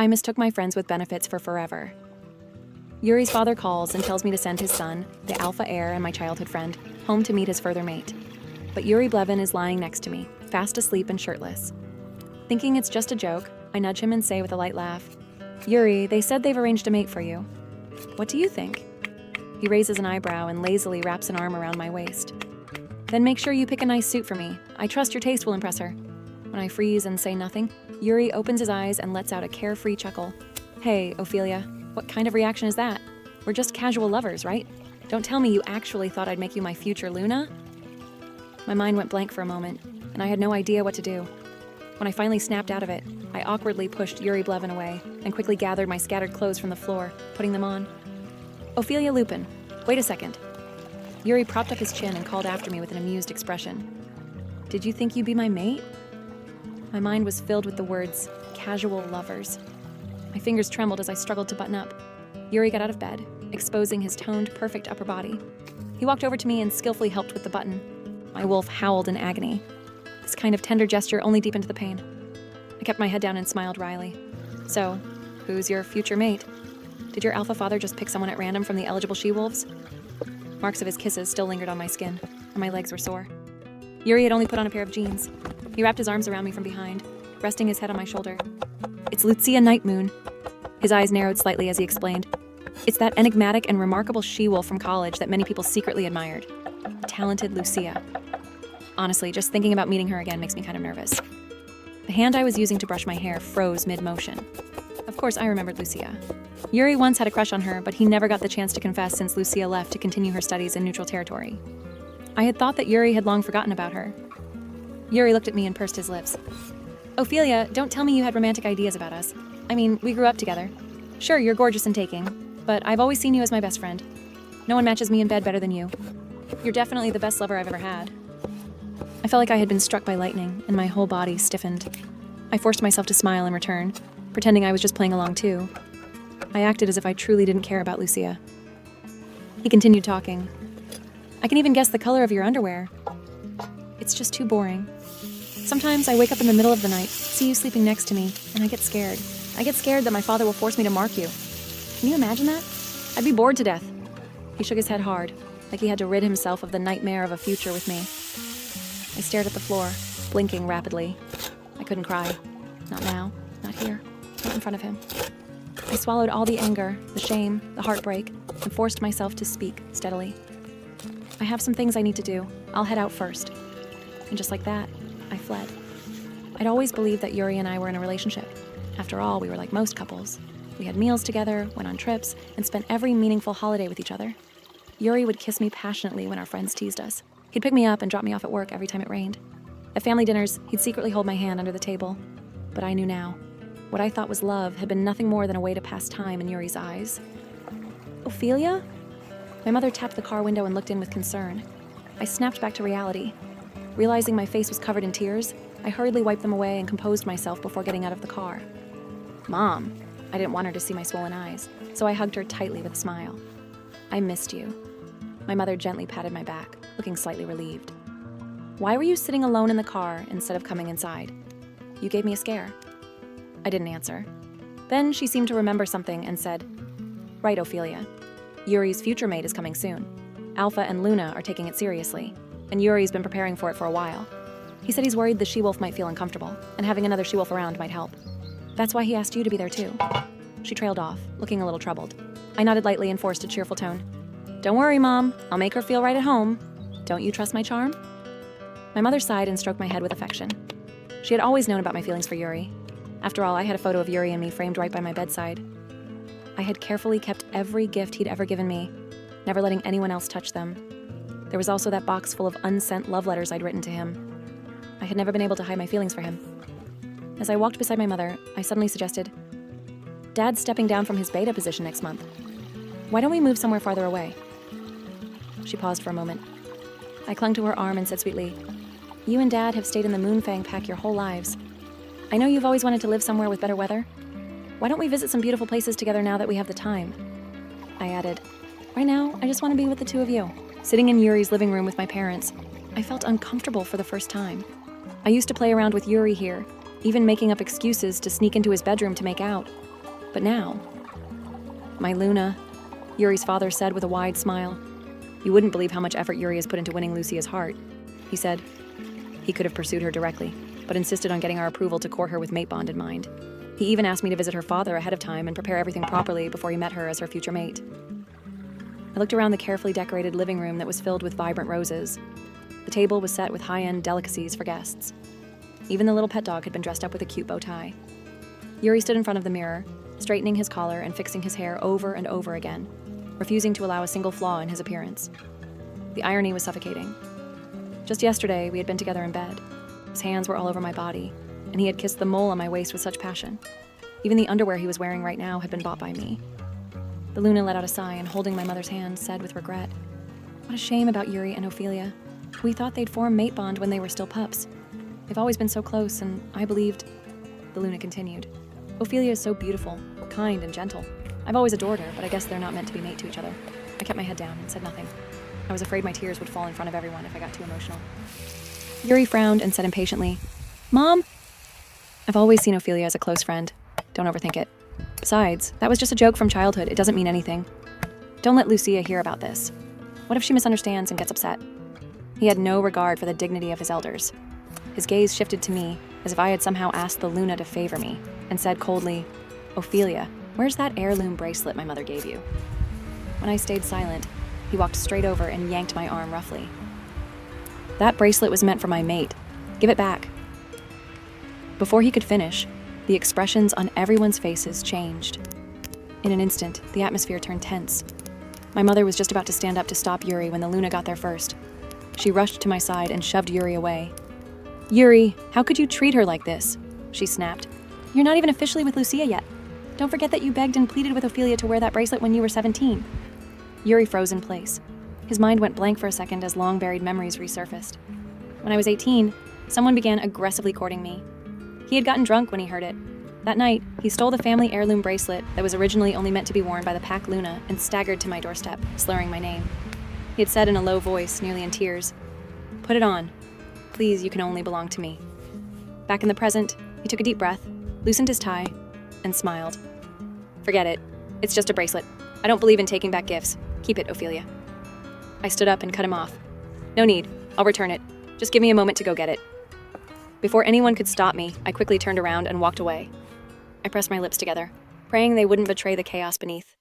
I mistook my friends with benefits for forever. Yuri's father calls and tells me to send his son, the alpha heir and my childhood friend, home to meet his further mate. But Yuri Blevin is lying next to me, fast asleep and shirtless. Thinking it's just a joke, I nudge him and say with a light laugh, "Yuri, they said they've arranged a mate for you. What do you think?" He raises an eyebrow and lazily wraps an arm around my waist. "Then make sure you pick a nice suit for me. I trust your taste will impress her." When I freeze and say nothing, Yuri opens his eyes and lets out a carefree chuckle. "Hey, Ophelia, what kind of reaction is that? We're just casual lovers, right? Don't tell me you actually thought I'd make you my future Luna?" My mind went blank for a moment, and I had no idea what to do. When I finally snapped out of it, I awkwardly pushed Yuri Blevin away and quickly gathered my scattered clothes from the floor, putting them on. "Ophelia Lupin, wait a second." Yuri propped up his chin and called after me with an amused expression. "Did you think you'd be my mate?" My mind was filled with the words, casual lovers. My fingers trembled as I struggled to button up. Yuri got out of bed, exposing his toned, perfect upper body. He walked over to me and skillfully helped with the button. My wolf howled in agony. This kind of tender gesture only deepened the pain. I kept my head down and smiled wryly. "So, who's your future mate? Did your alpha father just pick someone at random from the eligible she-wolves?" Marks of his kisses still lingered on my skin, and my legs were sore. Yuri had only put on a pair of jeans. He wrapped his arms around me from behind, resting his head on my shoulder. "It's Lucia Nightmoon." His eyes narrowed slightly as he explained. "It's that enigmatic and remarkable she-wolf from college that many people secretly admired. Talented Lucia. Honestly, just thinking about meeting her again makes me kind of nervous." The hand I was using to brush my hair froze mid-motion. Of course, I remembered Lucia. Yuri once had a crush on her, but he never got the chance to confess since Lucia left to continue her studies in neutral territory. I had thought that Yuri had long forgotten about her. Yuri looked at me and pursed his lips. "Ophelia, don't tell me you had romantic ideas about us. I mean, we grew up together. Sure, you're gorgeous and taking, but I've always seen you as my best friend. No one matches me in bed better than you. You're definitely the best lover I've ever had." I felt like I had been struck by lightning, and my whole body stiffened. I forced myself to smile in return, pretending I was just playing along too. I acted as if I truly didn't care about Lucia. He continued talking. "I can even guess the color of your underwear. It's just too boring. Sometimes I wake up in the middle of the night, see you sleeping next to me, and I get scared. I get scared that my father will force me to mark you. Can you imagine that? I'd be bored to death." He shook his head hard, like he had to rid himself of the nightmare of a future with me. I stared at the floor, blinking rapidly. I couldn't cry. Not now, not here, not in front of him. I swallowed all the anger, the shame, the heartbreak, and forced myself to speak steadily. "I have some things I need to do. I'll head out first." And just like that, I fled. I'd always believed that Yuri and I were in a relationship. After all, we were like most couples. We had meals together, went on trips, and spent every meaningful holiday with each other. Yuri would kiss me passionately when our friends teased us. He'd pick me up and drop me off at work every time it rained. At family dinners, he'd secretly hold my hand under the table. But I knew now. What I thought was love had been nothing more than a way to pass time in Yuri's eyes. "Ophelia?" My mother tapped the car window and looked in with concern. I snapped back to reality. Realizing my face was covered in tears, I hurriedly wiped them away and composed myself before getting out of the car. "Mom." I didn't want her to see my swollen eyes, so I hugged her tightly with a smile. "I missed you." My mother gently patted my back, looking slightly relieved. "Why were you sitting alone in the car instead of coming inside? You gave me a scare." I didn't answer. Then she seemed to remember something and said, "Right, Ophelia. Yuri's future mate is coming soon. Alpha and Luna are taking it seriously, and Yuri's been preparing for it for a while. He said he's worried the she-wolf might feel uncomfortable, and having another she-wolf around might help. That's why he asked you to be there too." She trailed off, looking a little troubled. I nodded lightly and forced a cheerful tone. "Don't worry, Mom. I'll make her feel right at home. Don't you trust my charm?" My mother sighed and stroked my head with affection. She had always known about my feelings for Yuri. After all, I had a photo of Yuri and me framed right by my bedside. I had carefully kept every gift he'd ever given me, never letting anyone else touch them. There was also that box full of unsent love letters I'd written to him. I had never been able to hide my feelings for him. As I walked beside my mother, I suddenly suggested, "Dad's stepping down from his beta position next month. Why don't we move somewhere farther away?" She paused for a moment. I clung to her arm and said sweetly, "You and Dad have stayed in the Moonfang Pack your whole lives. I know you've always wanted to live somewhere with better weather. Why don't we visit some beautiful places together now that we have the time?" I added, "Right now, I just want to be with the two of you." Sitting in Yuri's living room with my parents, I felt uncomfortable for the first time. I used to play around with Yuri here, even making up excuses to sneak into his bedroom to make out. But now... My Luna, Yuri's father said with a wide smile. You wouldn't believe how much effort Yuri has put into winning Lucia's heart, he said. He could have pursued her directly, but insisted on getting our approval to court her with mate bond in mind. He even asked me to visit her father ahead of time and prepare everything properly before he met her as her future mate. I looked around the carefully decorated living room that was filled with vibrant roses. The table was set with high-end delicacies for guests. Even the little pet dog had been dressed up with a cute bow tie. Yuri stood in front of the mirror, straightening his collar and fixing his hair over and over again, refusing to allow a single flaw in his appearance. The irony was suffocating. Just yesterday, we had been together in bed. His hands were all over my body, and he had kissed the mole on my waist with such passion. Even the underwear he was wearing right now had been bought by me. The Luna let out a sigh and, holding my mother's hand, said with regret, "What a shame about Yuri and Ophelia. We thought they'd form mate bond when they were still pups. They've always been so close, and I believed..." The Luna continued, "Ophelia is so beautiful, kind, and gentle. I've always adored her, but I guess they're not meant to be mate to each other." I kept my head down and said nothing. I was afraid my tears would fall in front of everyone if I got too emotional. Yuri frowned and said impatiently, "Mom?" "I've always seen Ophelia as a close friend. Don't overthink it. Besides, that was just a joke from childhood. It doesn't mean anything. Don't let Lucia hear about this. What if she misunderstands and gets upset?" He had no regard for the dignity of his elders. His gaze shifted to me, as if I had somehow asked the Luna to favor me, and said coldly, "Ophelia, where's that heirloom bracelet my mother gave you?" When I stayed silent, he walked straight over and yanked my arm roughly. "That bracelet was meant for my mate. Give it back." Before he could finish, the expressions on everyone's faces changed. In an instant, the atmosphere turned tense. My mother was just about to stand up to stop Yuri when the Luna got there first. She rushed to my side and shoved Yuri away. "Yuri, how could you treat her like this?" she snapped. "You're not even officially with Lucia yet. Don't forget that you begged and pleaded with Ophelia to wear that bracelet when you were 17. Yuri froze in place. His mind went blank for a second as long-buried memories resurfaced. When I was 18, someone began aggressively courting me. He had gotten drunk when he heard it. That night, he stole the family heirloom bracelet that was originally only meant to be worn by the pack Luna and staggered to my doorstep, slurring my name. He had said in a low voice, nearly in tears, "Put it on. Please, you can only belong to me." Back in the present, he took a deep breath, loosened his tie, and smiled. "Forget it. It's just a bracelet. I don't believe in taking back gifts. Keep it, Ophelia." I stood up and cut him off. "No need. I'll return it. Just give me a moment to go get it." Before anyone could stop me, I quickly turned around and walked away. I pressed my lips together, praying they wouldn't betray the chaos beneath.